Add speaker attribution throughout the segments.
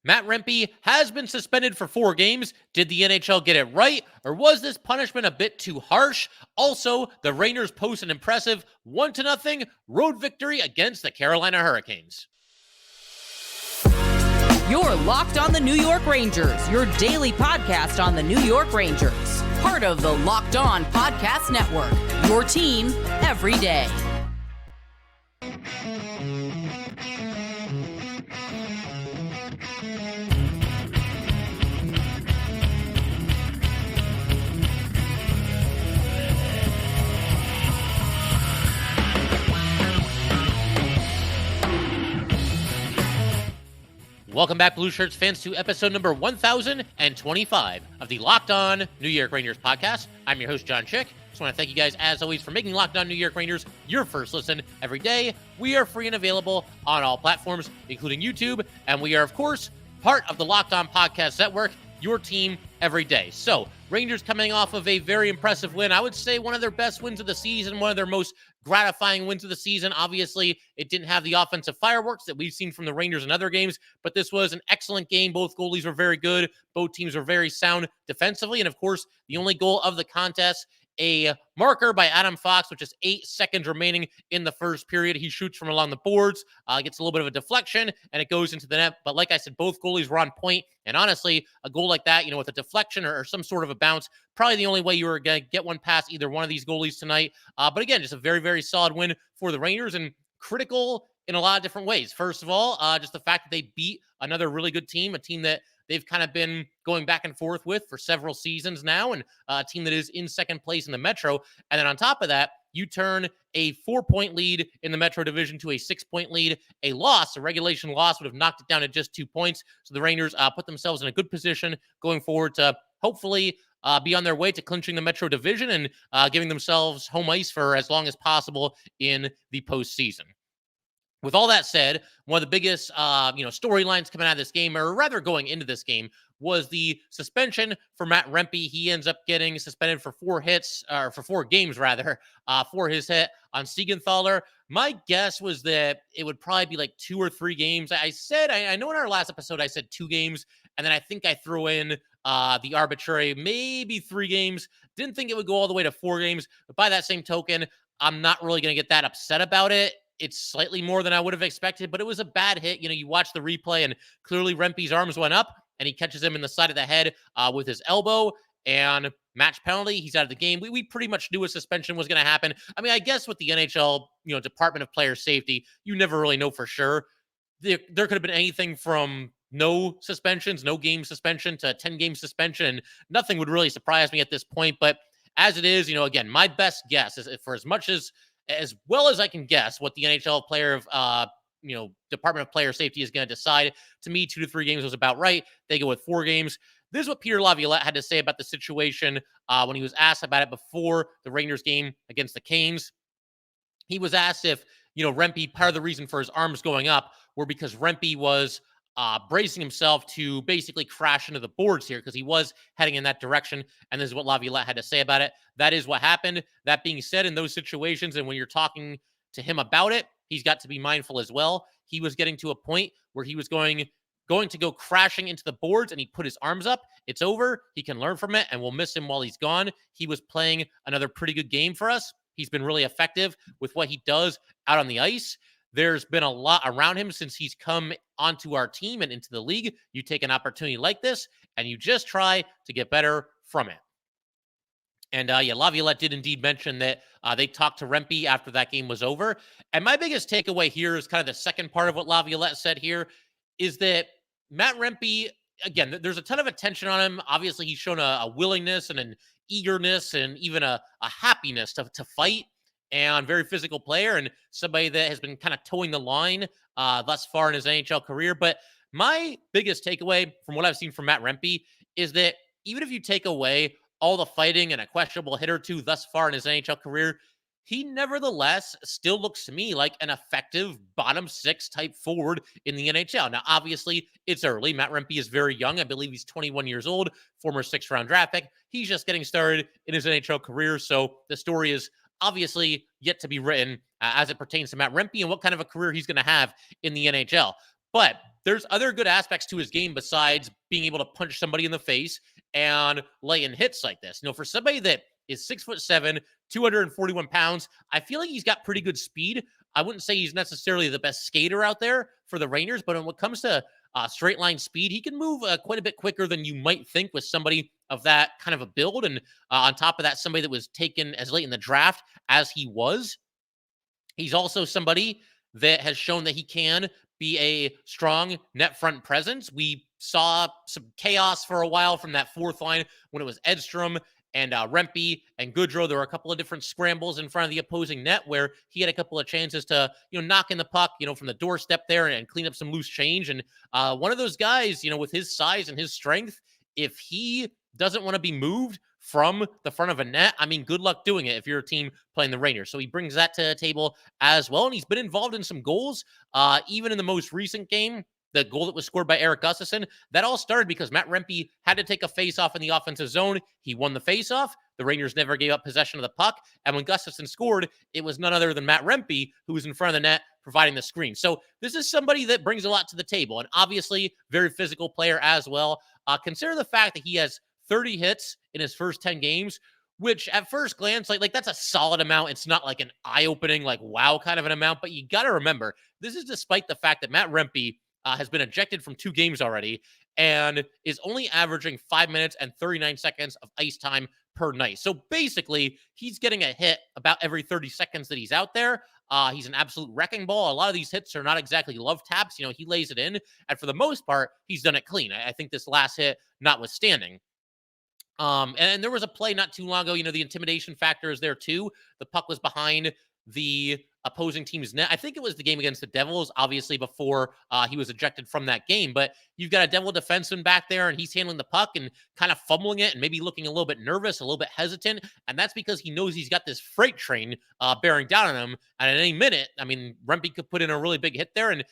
Speaker 1: Matt Rempe has been suspended for 4 games. Did the NHL get it right, or was this punishment a bit too harsh? Also, the Rangers post an impressive 1-0 road victory against the Carolina Hurricanes.
Speaker 2: You're Locked on the New York Rangers, your daily podcast on the New York Rangers. Part of the Locked On Podcast Network, your team every day.
Speaker 1: Welcome back, Blue Shirts fans, to episode number 1025 of the Locked On New York Rangers podcast. I'm your host, John Chick. Just want to thank you guys, as always, for making Locked On New York Rangers your first listen every day. We are free and available on all platforms, including YouTube, and we are, of course, part of the Locked On Podcast Network, your team every day. So, Rangers coming off of a very impressive win. I would say one of their best wins of the season, one of their most gratifying wins of the season. Obviously, it didn't have the offensive fireworks that we've seen from the Rangers in other games, but this was an excellent game. Both goalies were very good. Both teams were very sound defensively. And of course, the only goal of the contest, a marker by Adam Fox, which is 8 seconds remaining in the first period. He shoots from along the boards, gets a little bit of a deflection, and it goes into the net. But like I said, both goalies were on point. And honestly, a goal like that, with a deflection or some sort of a bounce, probably the only way you were going to get one past either one of these goalies tonight. But again, just a very, very solid win for the Rangers and critical in a lot of different ways. First of all, just the fact that they beat another really good team, a team that they've kind of been going back and forth with for several seasons now, and a team that is in second place in the Metro. And then on top of that, you turn a 4-point lead in the Metro Division to a 6-point lead. A regulation loss would have knocked it down to just 2 points. So the Rangers put themselves in a good position going forward to hopefully be on their way to clinching the Metro Division and giving themselves home ice for as long as possible in the postseason. With all that said, one of the biggest, storylines coming out of this game, or rather going into this game, was the suspension for Matt Rempe. He ends up getting suspended for 4 games, for his hit on Siegenthaler. My guess was that it would probably be like 2 or 3 games. I know in our last episode I said 2 games, and then I think I threw in the arbitrary, maybe 3 games. Didn't think it would go all the way to 4 games, but by that same token, I'm not really going to get that upset about it. It's slightly more than I would have expected, but it was a bad hit. You watch the replay, and clearly Rempe's arms went up, and he catches him in the side of the head with his elbow, and match penalty. He's out of the game. We pretty much knew a suspension was going to happen. I mean, I guess with the NHL, Department of Player Safety, you never really know for sure. There could have been anything from no suspensions, no game suspension, to 10-game suspension. Nothing would really surprise me at this point, but as it is, again, my best guess is for as well as I can guess what the NHL player of, Department of Player Safety is going to decide. To me, 2 to 3 games was about right. They go with 4 games. This is what Peter Laviolette had to say about the situation when he was asked about it before the Rangers game against the Canes. He was asked if, Rempe, part of the reason for his arms going up were because Rempe was bracing himself to basically crash into the boards here because he was heading in that direction. And this is what Laviolette had to say about it. That is what happened. That being said, in those situations, and when you're talking to him about it, he's got to be mindful as well. He was getting to a point where he was going to go crashing into the boards, and he put his arms up. It's over. He can learn from it, and we'll miss him while he's gone. He was playing another pretty good game for us. He's been really effective with what he does out on the ice. There's been a lot around him since he's come onto our team and into the league. You take an opportunity like this, and you just try to get better from it. And Laviolette did indeed mention that they talked to Rempe after that game was over. And my biggest takeaway here is kind of the second part of what Laviolette said here, is that Matt Rempe, again, there's a ton of attention on him. Obviously, he's shown a willingness and an eagerness and even a happiness to fight, and very physical player and somebody that has been kind of towing the line thus far in his NHL career. But my biggest takeaway from what I've seen from Matt Rempe is that even if you take away all the fighting and a questionable hit or 2 thus far in his NHL career, he nevertheless still looks to me like an effective bottom 6 type forward in the NHL. Now, obviously, it's early. Matt Rempe is very young. I believe he's 21 years old, former 6th-round draft pick. He's just getting started in his NHL career, so the story is obviously yet to be written as it pertains to Matt Rempe and what kind of a career he's going to have in the NHL. But there's other good aspects to his game besides being able to punch somebody in the face and lay in hits like this. For somebody that is 6'7", 241 pounds, I feel like he's got pretty good speed. I wouldn't say he's necessarily the best skater out there for the Rangers, but when it comes to straight line speed, he can move quite a bit quicker than you might think with somebody of that kind of a build. And on top of that, somebody that was taken as late in the draft as he was. He's also somebody that has shown that he can be a strong net front presence. We saw some chaos for a while from that fourth line when it was Edstrom and Rempe and Goodrow. There were a couple of different scrambles in front of the opposing net where he had a couple of chances to, knock in the puck, from the doorstep there and clean up some loose change. And one of those guys, with his size and his strength, if he doesn't want to be moved from the front of a net, I mean, good luck doing it if you're a team playing the Rangers. So he brings that to the table as well. And he's been involved in some goals, even in the most recent game. The goal that was scored by Erik Gustafsson, that all started because Matt Rempe had to take a face-off in the offensive zone. He won the face-off. The Rangers never gave up possession of the puck. And when Gustafsson scored, it was none other than Matt Rempe who was in front of the net providing the screen. So this is somebody that brings a lot to the table. And obviously, very physical player as well. Consider the fact that he has 30 hits in his first 10 games, which at first glance, like that's a solid amount. It's not like an eye-opening, like wow kind of an amount. But you got to remember, this is despite the fact that Matt Rempe has been ejected from 2 games already and is only averaging 5 minutes and 39 seconds of ice time per night. So basically, he's getting a hit about every 30 seconds that he's out there. He's an absolute wrecking ball. A lot of these hits are not exactly love taps. He lays it in. And for the most part, he's done it clean. I think this last hit notwithstanding. And there was a play not too long ago, the intimidation factor is there too. The puck was behind the opposing team's net. I think it was the game against the Devils, obviously before he was ejected from that game. But you've got a Devil defenseman back there, and he's handling the puck and kind of fumbling it and maybe looking a little bit nervous, a little bit hesitant. And that's because he knows he's got this freight train bearing down on him. And at any minute, I mean, Rempe could put in a really big hit there and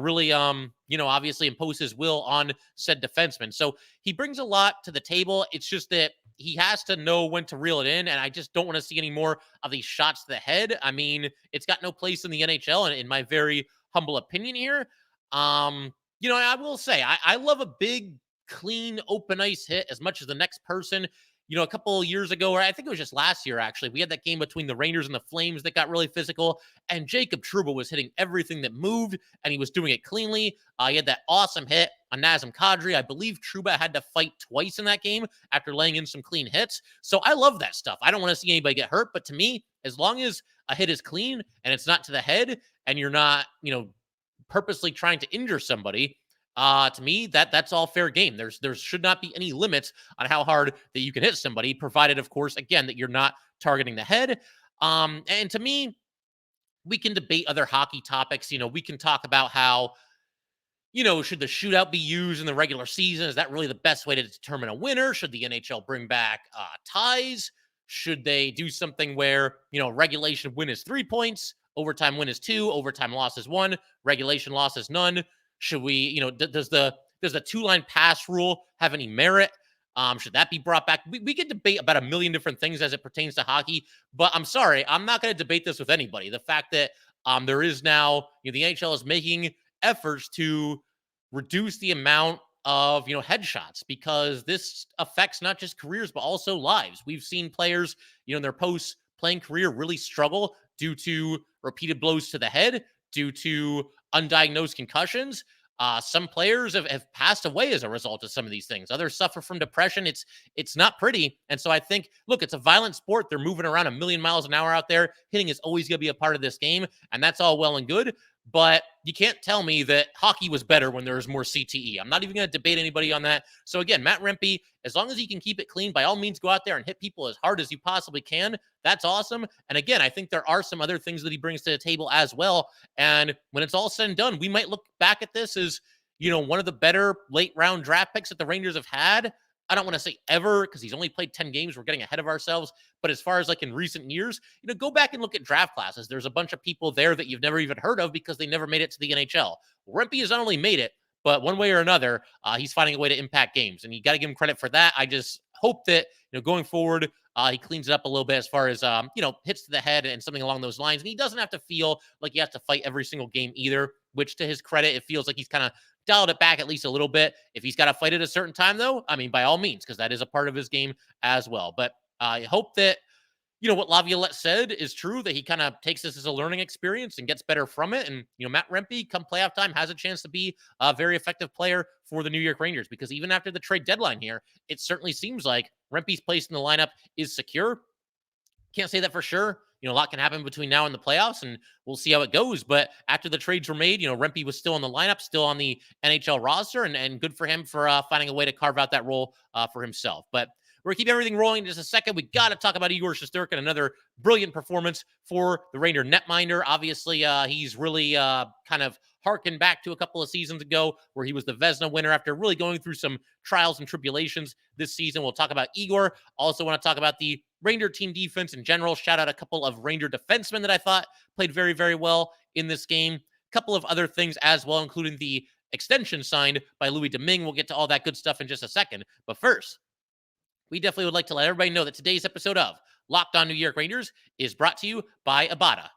Speaker 1: really, obviously impose his will on said defenseman. So he brings a lot to the table. It's just that he has to know when to reel it in, and I just don't want to see any more of these shots to the head. I mean, it's got no place in the NHL, and in my very humble opinion here. I will say, I love a big, clean, open ice hit as much as the next person. A couple of years ago, or I think it was just last year, actually, we had that game between the Rangers and the Flames that got really physical, and Jacob Trouba was hitting everything that moved, and he was doing it cleanly. He had that awesome hit on Nazem Kadri. I believe Trouba had to fight twice in that game after laying in some clean hits. So I love that stuff. I don't want to see anybody get hurt, but to me, as long as a hit is clean and it's not to the head and you're not, purposely trying to injure somebody, to me, that's all fair game. There should not be any limits on how hard that you can hit somebody, provided, of course, again, that you're not targeting the head. And to me, we can debate other hockey topics. We can talk about how, should the shootout be used in the regular season? Is that really the best way to determine a winner? Should the NHL bring back ties? Should they do something where, regulation win is 3 points, overtime win is 2, overtime loss is 1, regulation loss is none? Should we, does the 2-line pass rule have any merit? Should that be brought back? We could debate about a million different things as it pertains to hockey, but I'm sorry, I'm not going to debate this with anybody. The fact that there is now, the NHL is making efforts to reduce the amount of, headshots, because this affects not just careers, but also lives. We've seen players, in their post-playing career really struggle due to repeated blows to the head, due to undiagnosed concussions. Some players have passed away as a result of some of these things. Others suffer from depression. It's not pretty. And so I think, look, it's a violent sport. They're moving around a million miles an hour out there. Hitting is always going to be a part of this game, and that's all well and good. But you can't tell me that hockey was better when there was more CTE. I'm not even going to debate anybody on that. So again, Matt Rempe, as long as he can keep it clean, by all means, go out there and hit people as hard as you possibly can. That's awesome. And again, I think there are some other things that he brings to the table as well. And when it's all said and done, we might look back at this as, one of the better late round draft picks that the Rangers have had. I don't want to say ever, because he's only played 10 games. We're getting ahead of ourselves. But as far as like in recent years, go back and look at draft classes. There's a bunch of people there that you've never even heard of because they never made it to the NHL. Rempe has not only made it, but one way or another, he's finding a way to impact games. And you got to give him credit for that. I just hope that, going forward, he cleans it up a little bit as far as, hits to the head and something along those lines. And he doesn't have to feel like he has to fight every single game either, which to his credit, it feels like he's kind of dialed it back at least a little bit. If he's got to fight at a certain time, though, I mean, by all means, because that is a part of his game as well. But I hope that, what Laviolette said is true, that he kind of takes this as a learning experience and gets better from it. And, Matt Rempe, come playoff time, has a chance to be a very effective player for the New York Rangers, because even after the trade deadline here, it certainly seems like Rempe's place in the lineup is secure. Can't say that for sure. A lot can happen between now and the playoffs, and we'll see how it goes. But after the trades were made, Rempe was still in the lineup, still on the NHL roster, and good for him for finding a way to carve out that role for himself. But we're going to keep everything rolling in just a second. We got to talk about Igor Shesterkin, another brilliant performance for the Ranger netminder. Obviously, he's really kind of harkened back to a couple of seasons ago where he was the Vezina winner after really going through some trials and tribulations this season. We'll talk about Igor. Also want to talk about the Ranger team defense in general. Shout out a couple of Ranger defensemen that I thought played very, very well in this game. A couple of other things as well, including the extension signed by Louis Domingue. We'll get to all that good stuff in just a second. But first, we definitely would like to let everybody know that today's episode of Locked On New York Rangers is brought to you by Ibotta.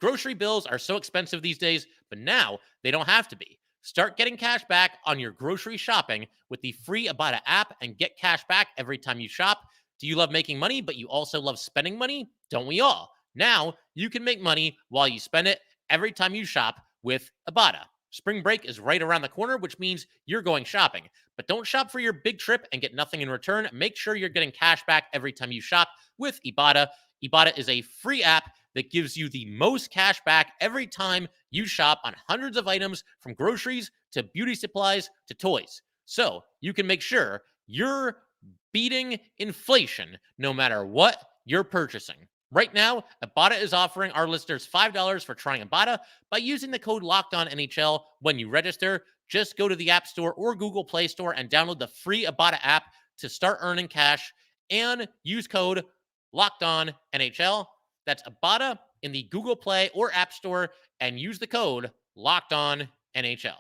Speaker 1: Grocery bills are so expensive these days, but now they don't have to be. Start getting cash back on your grocery shopping with the free Ibotta app and get cash back every time you shop. Do you love making money, but you also love spending money? Don't we all? Now you can make money while you spend it every time you shop with Ibotta. Spring break is right around the corner, which means you're going shopping. But don't shop for your big trip and get nothing in return. Make sure you're getting cash back every time you shop with Ibotta. Ibotta is a free app that gives you the most cash back every time you shop on hundreds of items, from groceries to beauty supplies to toys. So you can make sure you're beating inflation no matter what you're purchasing. Right now, Ibotta is offering our listeners $5 for trying Ibotta by using the code LOCKEDONNHL when you register. Just go to the App Store or Google Play Store and download the free Ibotta app to start earning cash, and use code LOCKEDONNHL. That's Ibotta in the Google Play or App Store, and use the code LOCKEDONNHL.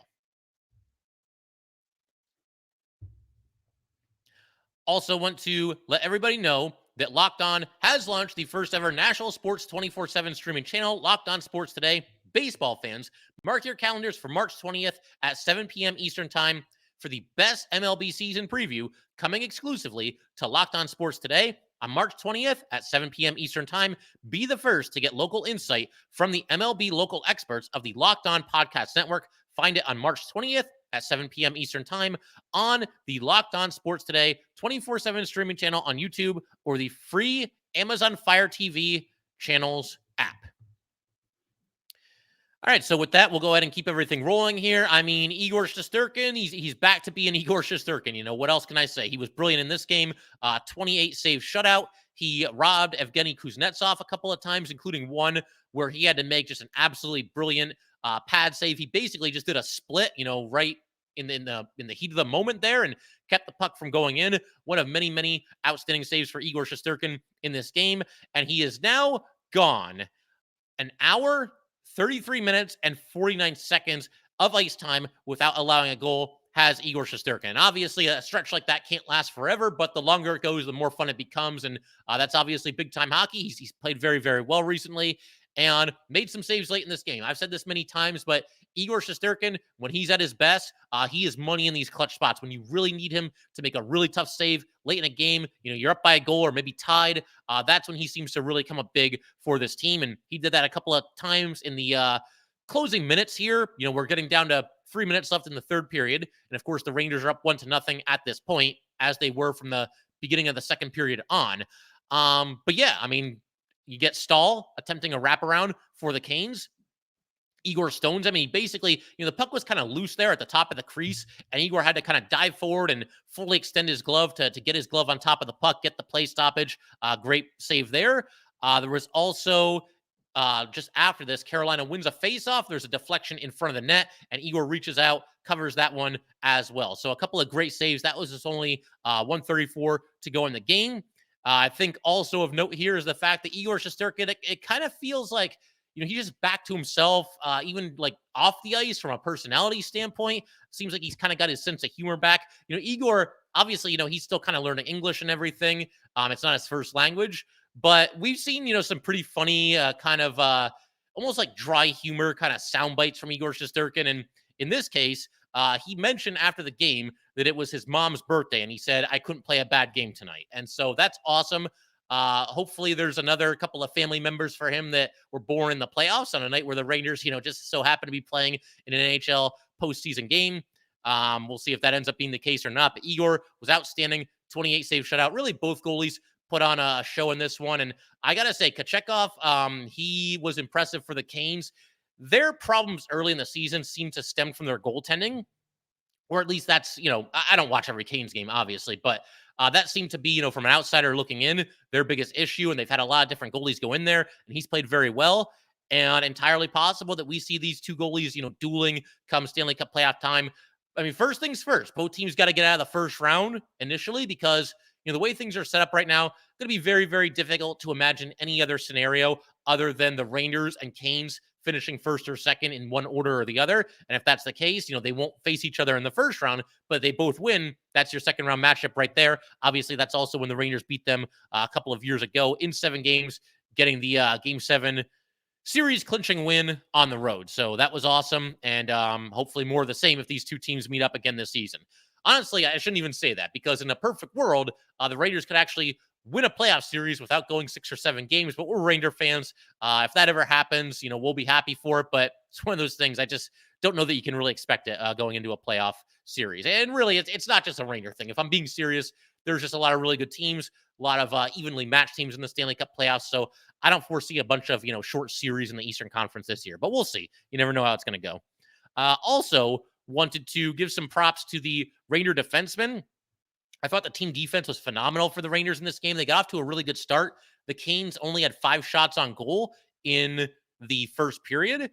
Speaker 1: Also want to let everybody know that Locked On has launched the first ever national sports 24/7 streaming channel, Locked On Sports Today. Baseball fans, mark your calendars for March 20th at 7 p.m. Eastern Time for the best MLB season preview, coming exclusively to Locked On Sports Today on March 20th at 7 p.m. Eastern Time. Be the first to get local insight from the MLB local experts of the Locked On Podcast Network. Find it on March 20th at 7 p.m. Eastern Time on the Locked On Sports Today 24/7 streaming channel on YouTube or the free Amazon Fire TV channels app. All right, so with that, we'll go ahead and keep everything rolling here. I mean, Igor Shesterkin, he's back to being Igor Shesterkin. What else can I say? He was brilliant in this game. 28 save shutout. He robbed Evgeny Kuznetsov a couple of times, including one where he had to make just an absolutely brilliant pad save. He basically just did a split, right in the heat of the moment there, and kept the puck from going in. One of many, many outstanding saves for Igor Shesterkin in this game. And he is now gone. An hour, 33 minutes, and 49 seconds of ice time without allowing a goal has Igor Shesterkin. And obviously, a stretch like that can't last forever, but the longer it goes, the more fun it becomes. And that's obviously big-time hockey. He's played very, very well recently and made some saves late in this game. I've said this many times, but Igor Shesterkin, when he's at his best, he is money in these clutch spots. When you really need him to make a really tough save late in a game, you're up by a goal or maybe tied, that's when he seems to really come up big for this team. And he did that a couple of times in the closing minutes here. We're getting down to 3 minutes left in the third period. And of course, the Rangers are up 1-0 at this point, as they were from the beginning of the second period on. But yeah, I mean, you get Stahl attempting a wraparound for the Canes. Igor stones. I mean, basically, the puck was kind of loose there at the top of the crease, and Igor had to kind of dive forward and fully extend his glove to get his glove on top of the puck, get the play stoppage. Great save there. There was also, just after this, Carolina wins a faceoff. There's a deflection in front of the net, and Igor reaches out, covers that one as well. So a couple of great saves. That was just only 1:34 to go in the game. I think also of note here is the fact that Igor Shesterkin, it kind of feels like he's just back to himself, even like off the ice from a personality standpoint. Seems like he's kind of got his sense of humor back. Igor, obviously, he's still kind of learning English and everything. It's not his first language, but we've seen, some pretty funny kind of almost like dry humor kind of sound bites from Igor Shesterkin. And in this case, he mentioned after the game that it was his mom's birthday, and he said, "I couldn't play a bad game tonight." And so that's awesome. Hopefully there's another couple of family members for him that were born in the playoffs on a night where the Rangers, just so happen to be playing in an NHL postseason game. We'll see if that ends up being the case or not. But Igor was outstanding, 28 save shutout. Really, both goalies put on a show in this one. And I got to say, Kochetkov, he was impressive for the Canes. Their problems early in the season seem to stem from their goaltending, or at least that's, I don't watch every Canes game, obviously, but that seemed to be, from an outsider looking in, their biggest issue. And they've had a lot of different goalies go in there, and he's played very well. And entirely possible that we see these two goalies, dueling come Stanley Cup playoff time. I mean, first things first, both teams got to get out of the first round initially because, the way things are set up right now, going to be very, very difficult to imagine any other scenario other than the Rangers and Canes finishing first or second in one order or the other. And if that's the case, they won't face each other in the first round, but they both win. That's your second round matchup right there. Obviously, that's also when the Rangers beat them a couple of years ago in 7 games, getting the Game 7 series clinching win on the road. So that was awesome. And hopefully more of the same if these two teams meet up again this season. Honestly, I shouldn't even say that because in a perfect world, the Rangers could actually win a playoff series without going 6 or 7 games, but we're Ranger fans. If that ever happens, we'll be happy for it, but it's one of those things I just don't know that you can really expect it going into a playoff series. And really, it's not just a Ranger thing. If I'm being serious, there's just a lot of really good teams, a lot of evenly matched teams in the Stanley Cup playoffs, so I don't foresee a bunch of, short series in the Eastern Conference this year, but we'll see. You never know how it's going to go. Also, wanted to give some props to the Ranger defensemen. I thought the team defense was phenomenal for the Rangers in this game. They got off to a really good start. The Canes only had 5 shots on goal in the first period.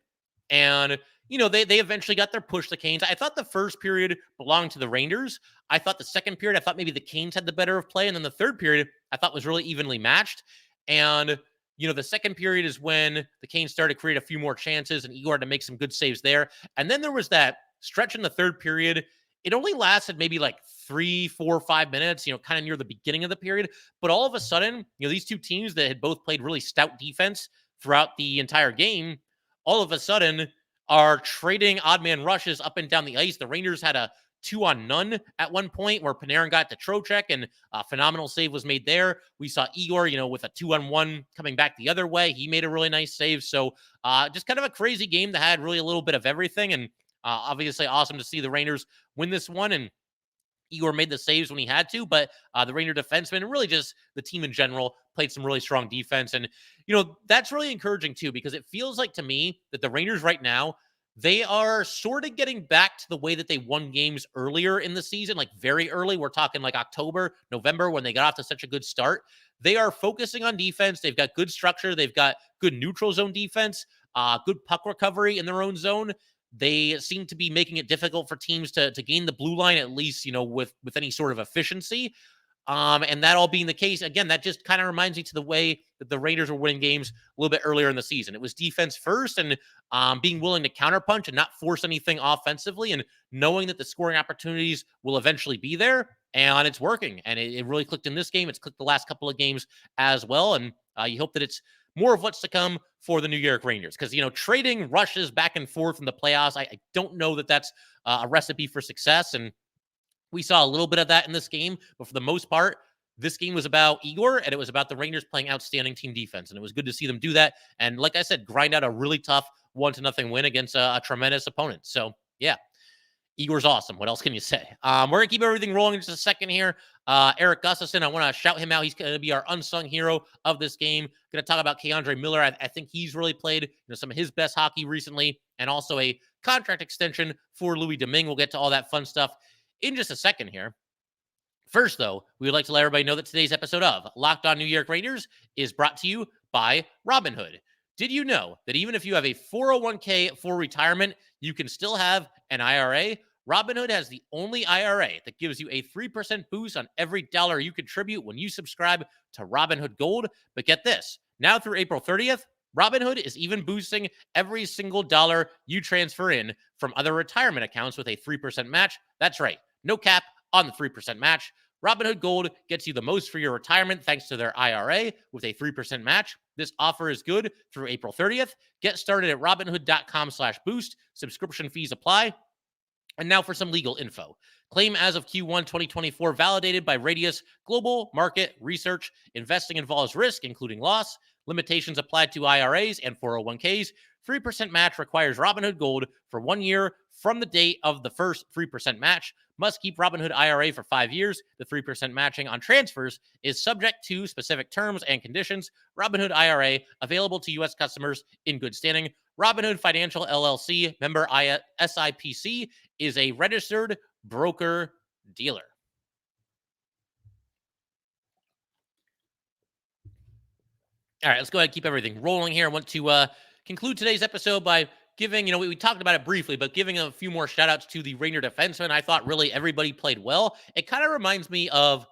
Speaker 1: And, they eventually got their push, the Canes. I thought the first period belonged to the Rangers. I thought the second period, I thought maybe the Canes had the better of play. And then the third period, I thought was really evenly matched. And, the second period is when the Canes started to create a few more chances and Igor had to make some good saves there. And then there was that stretch in the third period. It only lasted maybe like 3, 4, 5 minutes, kind of near the beginning of the period. But all of a sudden, these two teams that had both played really stout defense throughout the entire game, all of a sudden are trading odd man rushes up and down the ice. The Rangers had a 2-on-none at one point where Panarin got to Trocheck and a phenomenal save was made there. We saw Igor, with a 2-on-1 coming back the other way. He made a really nice save. So just kind of a crazy game that had really a little bit of everything. And obviously awesome to see the Rangers win this one. And Igor made the saves when he had to, but the Ranger defensemen and really just the team in general played some really strong defense. And, that's really encouraging too, because it feels like to me that the Rangers right now, they are sort of getting back to the way that they won games earlier in the season, like very early. We're talking like October, November, when they got off to such a good start. They are focusing on defense. They've got good structure. They've got good neutral zone defense, good puck recovery in their own zone. They seem to be making it difficult for teams to gain the blue line, at least, with any sort of efficiency. And that all being the case, again, that just kind of reminds me to the way that the Rangers were winning games a little bit earlier in the season. It was defense first and being willing to counterpunch and not force anything offensively and knowing that the scoring opportunities will eventually be there. And it's working. And it really clicked in this game. It's clicked the last couple of games as well. And you hope that it's more of what's to come for the New York Rangers. Because, trading rushes back and forth in the playoffs, I don't know that that's a recipe for success. And we saw a little bit of that in this game. But for the most part, this game was about Igor, and it was about the Rangers playing outstanding team defense. And it was good to see them do that. And like I said, grind out a really tough 1-0 win against a tremendous opponent. So, yeah. Igor's awesome. What else can you say? We're going to keep everything rolling in just a second here. Erik Gustafsson, I want to shout him out. He's going to be our unsung hero of this game. Going to talk about Andrei Miller. I think he's really played some of his best hockey recently, and also a contract extension for Louis Domingue. We'll get to all that fun stuff in just a second here. First, though, we would like to let everybody know that today's episode of Locked On New York Rangers is brought to you by Robinhood. Did you know that even if you have a 401k for retirement, you can still have an IRA? Robinhood has the only IRA that gives you a 3% boost on every dollar you contribute when you subscribe to Robinhood Gold. But get this, now through April 30th, Robinhood is even boosting every single dollar you transfer in from other retirement accounts with a 3% match. That's right, no cap on the 3% match. Robinhood Gold gets you the most for your retirement thanks to their IRA with a 3% match. This offer is good through April 30th. Get started at robinhood.com/boost. Subscription fees apply. And now for some legal info. Claim as of Q1 2024 validated by Radius Global Market Research. Investing involves risk, including loss. Limitations apply to IRAs and 401ks. 3% match requires Robinhood Gold for 1 year from the date of the first 3% match. Must keep Robinhood IRA for 5 years. The 3% matching on transfers is subject to specific terms and conditions. Robinhood IRA available to U.S. customers in good standing. Robinhood Financial LLC, member SIPC, is a registered broker dealer. All right, let's go ahead and keep everything rolling here. I want to conclude today's episode by giving, we talked about it briefly, but giving a few more shout outs to the Ranger defensemen. I thought really everybody played well. It kind of reminds me of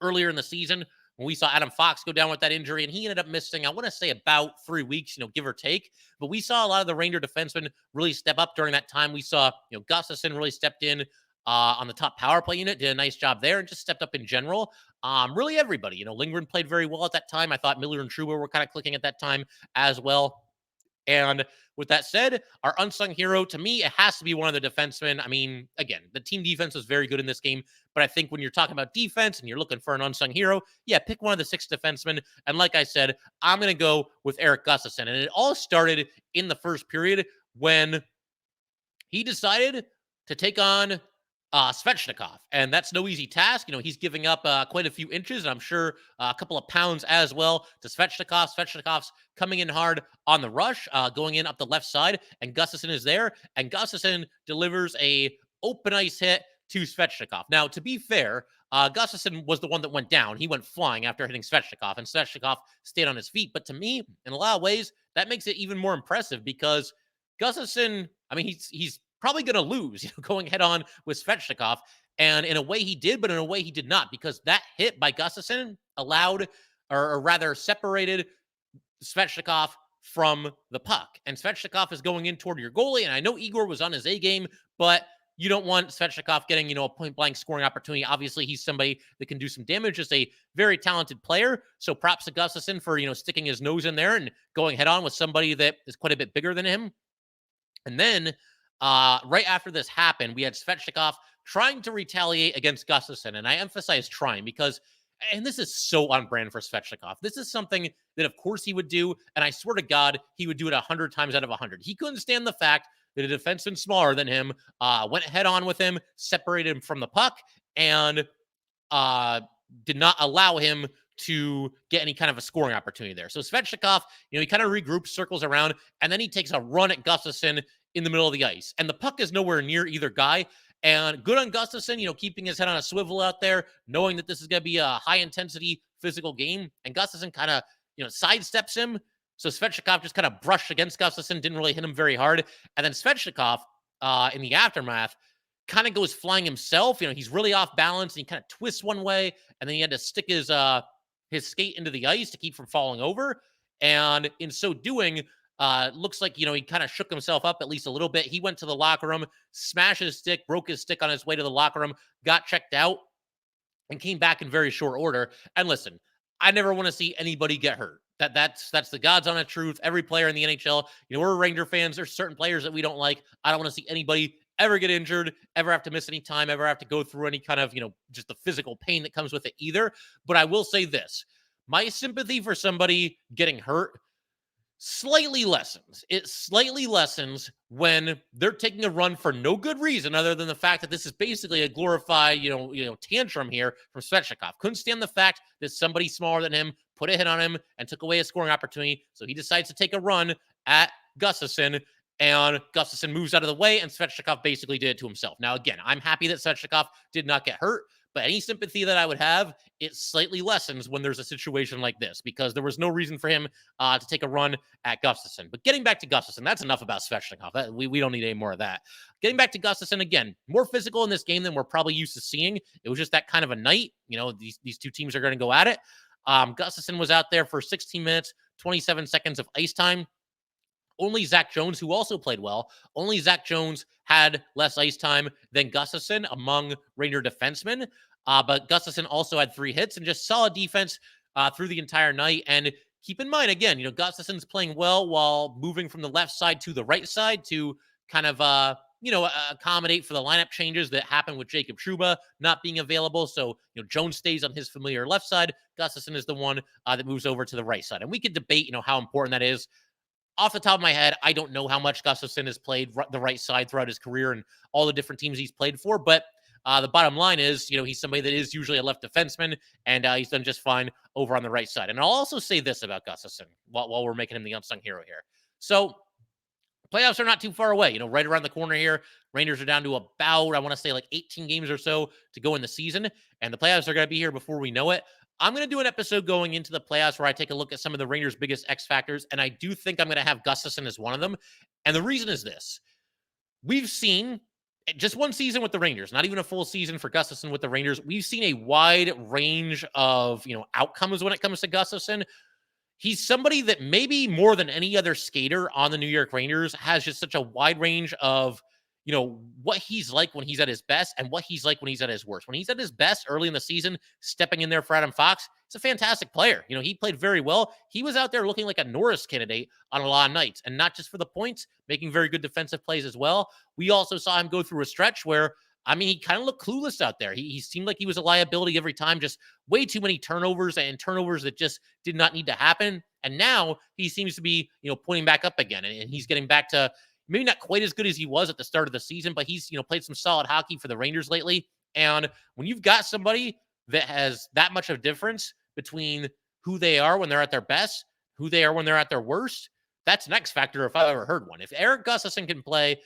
Speaker 1: earlier in the season when we saw Adam Fox go down with that injury, and he ended up missing, I want to say, about 3 weeks, give or take. But we saw a lot of the Ranger defensemen really step up during that time. We saw, Gustafsson really stepped in on the top power play unit, did a nice job there, and just stepped up in general. Really everybody. Lindgren played very well at that time. I thought Miller and Trouba were kind of clicking at that time as well. And with that said, our unsung hero, to me, it has to be one of the defensemen. I mean, again, the team defense was very good in this game, but I think when you're talking about defense and you're looking for an unsung hero, yeah, pick one of the 6 defensemen. And like I said, I'm going to go with Erik Gustafsson. And it all started in the first period when he decided to take on Svechnikov, and that's no easy task. He's giving up quite a few inches, and I'm sure a couple of pounds as well to Svechnikov. Svechnikov's coming in hard on the rush, going in up the left side, and Gustafsson is there, and Gustafsson delivers a open ice hit to Svechnikov. Now, to be fair, Gustafsson was the one that went down. He went flying after hitting Svechnikov, and Svechnikov stayed on his feet. But to me, in a lot of ways, that makes it even more impressive because Gustafsson, I mean, he's probably going to lose, going head on with Svechnikov. And in a way he did, but in a way he did not, because that hit by Gustafsson allowed, or rather separated Svechnikov from the puck. And Svechnikov is going in toward your goalie. And I know Igor was on his A game, but you don't want Svechnikov getting, a point blank scoring opportunity. Obviously, he's somebody that can do some damage, just a very talented player. So props to Gustafsson for, sticking his nose in there and going head on with somebody that is quite a bit bigger than him. And then right after this happened, we had Svechnikov trying to retaliate against Gustafsson. And I emphasize trying because, and this is so on brand for Svechnikov, this is something that of course he would do. And I swear to God, he would do it 100 times out of 100. He couldn't stand the fact that a defenseman smaller than him went head on with him, separated him from the puck, and did not allow him to get any kind of a scoring opportunity there. So Svechnikov, he kind of regroups, circles around, and then he takes a run at Gustafsson in the middle of the ice. And the puck is nowhere near either guy. And good on Gustafsson, keeping his head on a swivel out there, knowing that this is going to be a high-intensity physical game. And Gustafsson kind of, sidesteps him. So Svechnikov just kind of brushed against Gustafsson, didn't really hit him very hard. And then Svechnikov, in the aftermath, kind of goes flying himself. He's really off balance, and he kind of twists one way, and then he had to stick his skate into the ice to keep from falling over. And in so doing, looks like, he kind of shook himself up at least a little bit. He went to the locker room, smashed his stick, broke his stick on his way to the locker room, got checked out, and came back in very short order. And listen, I never want to see anybody get hurt. That's the God's honest truth. Every player in the NHL, we're Ranger fans. There's certain players that we don't like. I don't want to see anybody ever get injured, ever have to miss any time, ever have to go through any kind of, just the physical pain that comes with it either. But I will say this, my sympathy for somebody getting hurt slightly lessens. It slightly lessens when they're taking a run for no good reason other than the fact that this is basically a glorified, tantrum here from Svechnikov. Couldn't stand the fact that somebody smaller than him put a hit on him and took away a scoring opportunity. So he decides to take a run at Gustafsson, and Gustafsson moves out of the way, and Svechnikov basically did it to himself. Now, again, I'm happy that Svechnikov did not get hurt, but any sympathy that I would have, it slightly lessens when there's a situation like this, because there was no reason for him to take a run at Gustafsson. But getting back to Gustafsson, that's enough about Svechnikov. We don't need any more of that. Getting back to Gustafsson, again, more physical in this game than we're probably used to seeing. It was just that kind of a night. These two teams are going to go at it. Gustafsson was out there for 16 minutes, 27 seconds of ice time. Only Zach Jones, who also played well, only Zach Jones had less ice time than Gustafsson among Ranger defensemen. But Gustafsson also had 3 hits and just solid defense through the entire night. And keep in mind, again, Gustafsson's playing well while moving from the left side to the right side to kind of, accommodate for the lineup changes that happen with Jacob Trouba not being available. So, Jones stays on his familiar left side. Gustafsson is the one that moves over to the right side. And we could debate, how important that is. Off the top of my head, I don't know how much Gustafsson has played the right side throughout his career and all the different teams he's played for. But the bottom line is, he's somebody that is usually a left defenseman, and he's done just fine over on the right side. And I'll also say this about Gustafsson while we're making him the unsung hero here. So playoffs are not too far away, right around the corner here. Rangers are down to about, I want to say, like 18 games or so to go in the season, and the playoffs are going to be here before we know it. I'm going to do an episode going into the playoffs where I take a look at some of the Rangers' biggest X factors, and I do think I'm going to have Gustafsson as one of them. And the reason is this. We've seen just one season with the Rangers, not even a full season for Gustafsson with the Rangers. We've seen a wide range of, outcomes when it comes to Gustafsson. He's somebody that maybe more than any other skater on the New York Rangers has just such a wide range of, what he's like when he's at his best and what he's like when he's at his worst. When he's at his best early in the season, stepping in there for Adam Fox, he's a fantastic player. He played very well. He was out there looking like a Norris candidate on a lot of nights, and not just for the points, making very good defensive plays as well. We also saw him go through a stretch where, he kind of looked clueless out there. He seemed like he was a liability every time, just way too many turnovers and turnovers that just did not need to happen. And now he seems to be, pointing back up again, and he's getting back to maybe not quite as good as he was at the start of the season, but he's, played some solid hockey for the Rangers lately. And when you've got somebody that has that much of difference between who they are when they're at their best, who they are when they're at their worst, that's an X factor if I've ever heard one. If Erik Gustafsson can play,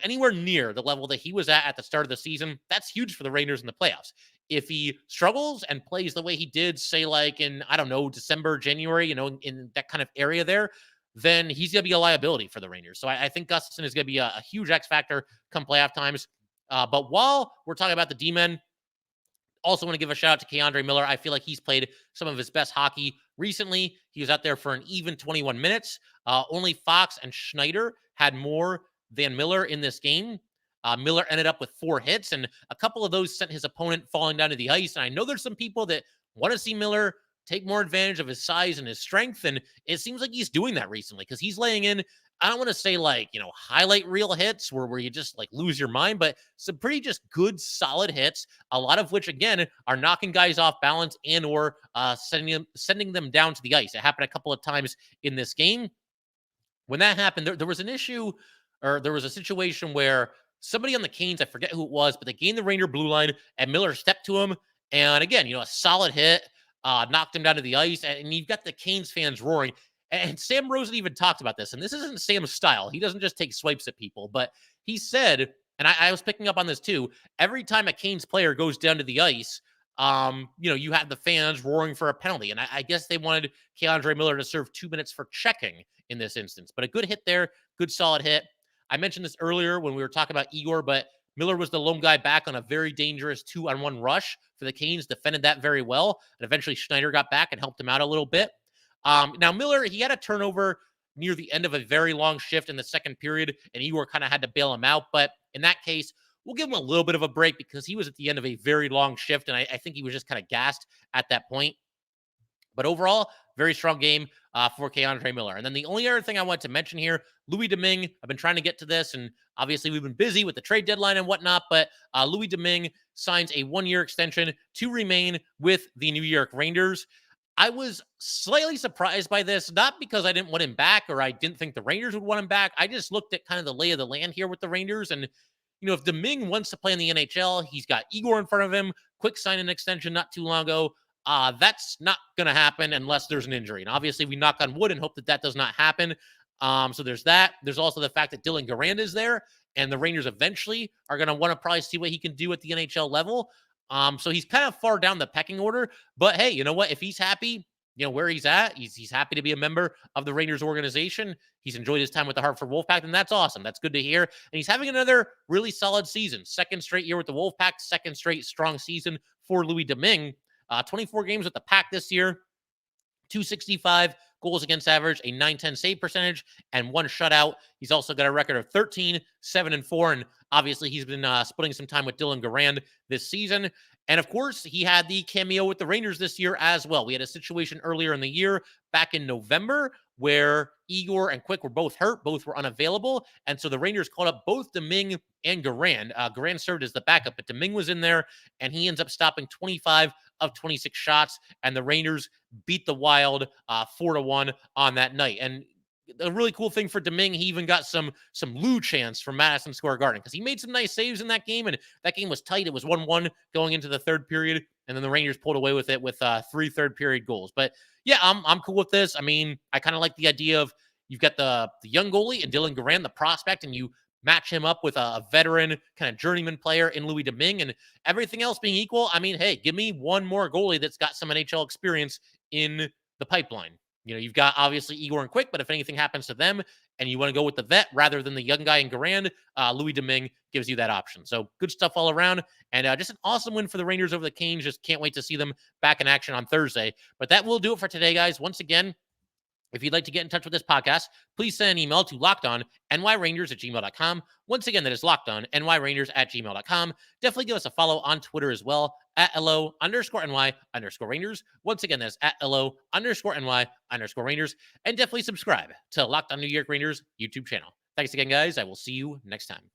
Speaker 1: anywhere near the level that he was at the start of the season, that's huge for the Rangers in the playoffs. If he struggles and plays the way he did, say, like in, I don't know, December, January, in that kind of area there, then he's going to be a liability for the Rangers. So I think Gustafsson is going to be a huge X factor come playoff times. But while we're talking about the D-men, also want to give a shout out to K'Andre Miller. I feel like he's played some of his best hockey recently. He was out there for an even 21 minutes. Only Fox and Schneider had more than Miller in this game. Miller ended up with 4 hits, and a couple of those sent his opponent falling down to the ice. And I know there's some people that want to see Miller take more advantage of his size and his strength, and it seems like he's doing that recently because he's laying in, I don't want to say like, highlight reel hits where you just like lose your mind, but some pretty just good, solid hits, a lot of which, again, are knocking guys off balance and or sending them down to the ice. It happened a couple of times in this game. When that happened, there was an issue, or there was a situation where somebody on the Canes, I forget who it was, but they gained the Ranger blue line, and Miller stepped to him, and again, a solid hit, knocked him down to the ice, and you've got the Canes fans roaring. And Sam Rosen even talked about this, and this isn't Sam's style. He doesn't just take swipes at people, but he said, and I was picking up on this too, every time a Canes player goes down to the ice, you have the fans roaring for a penalty. And I guess they wanted K'Andre Miller to serve 2 minutes for checking in this instance. But a good hit there, good solid hit. I mentioned this earlier when we were talking about Igor, but Miller was the lone guy back on a very dangerous 2-on-1 rush for the Canes, defended that very well, and eventually Schneider got back and helped him out a little bit. Now, Miller, he had a turnover near the end of a very long shift in the second period, and Igor kind of had to bail him out. But in that case, we'll give him a little bit of a break because he was at the end of a very long shift, and I think he was just kind of gassed at that point. But overall, very strong game for K'Andre Miller. And then the only other thing I want to mention here, Louis Domingue, I've been trying to get to this, and obviously we've been busy with the trade deadline and whatnot, but Louis Domingue signs a 1-year extension to remain with the New York Rangers. I was slightly surprised by this, not because I didn't want him back or I didn't think the Rangers would want him back. I just looked at kind of the lay of the land here with the Rangers. And, if Domingue wants to play in the NHL, he's got Igor in front of him, quick sign and extension not too long ago. That's not going to happen unless there's an injury. And obviously we knock on wood and hope that does not happen. So there's that. There's also the fact that Dylan Garand is there, and the Rangers eventually are going to want to probably see what he can do at the NHL level. So he's kind of far down the pecking order, but hey, you know what? If he's happy, where he's at, he's happy to be a member of the Rangers organization. He's enjoyed his time with the Hartford Wolfpack, and that's awesome. That's good to hear. And he's having another really solid season. Second straight year with the Wolfpack, second straight strong season for Louis Domingue. 24 games with the Pack this year, 265, goals against average, a .910 save percentage, and 1 shutout. He's also got a record of 13, 7-4, and obviously he's been splitting some time with Dylan Garand this season. And of course, he had the cameo with the Rangers this year as well. We had a situation earlier in the year, back in November, where Igor and Quick were both hurt, both were unavailable. And so the Rangers called up both Domingue and Garand. Garand served as the backup, but Domingue was in there, and he ends up stopping 25 of 26 shots, and the Rangers beat the Wild 4-1 on that night. And a really cool thing for Domingue, he even got some Lou chants from Madison Square Garden because he made some nice saves in that game, and that game was tight. It was 1-1 going into the third period, and then the Rangers pulled away with it with 3 third period goals. But yeah, I'm cool with this. I mean, I kind of like the idea of you've got the young goalie and Dylan Garand, the prospect, and you match him up with a veteran kind of journeyman player in Louis Domingue, and everything else being equal, I mean, hey, give me one more goalie that's got some NHL experience in the pipeline. You know, you've got obviously Igor and Quick, but if anything happens to them and you want to go with the vet rather than the young guy in Garand, Louis Domingue gives you that option. So good stuff all around, and just an awesome win for the Rangers over the Canes. Just can't wait to see them back in action on Thursday. But that will do it for today, guys. Once again, if you'd like to get in touch with this podcast, please send an email to lockedonnyrangers@gmail.com. Once again, that is lockedonnyrangers@gmail.com. Definitely give us a follow on Twitter as well, @LO_NY_Rangers. Once again, that's @LO_NY_Rangers. And definitely subscribe to Locked On New York Rangers YouTube channel. Thanks again, guys. I will see you next time.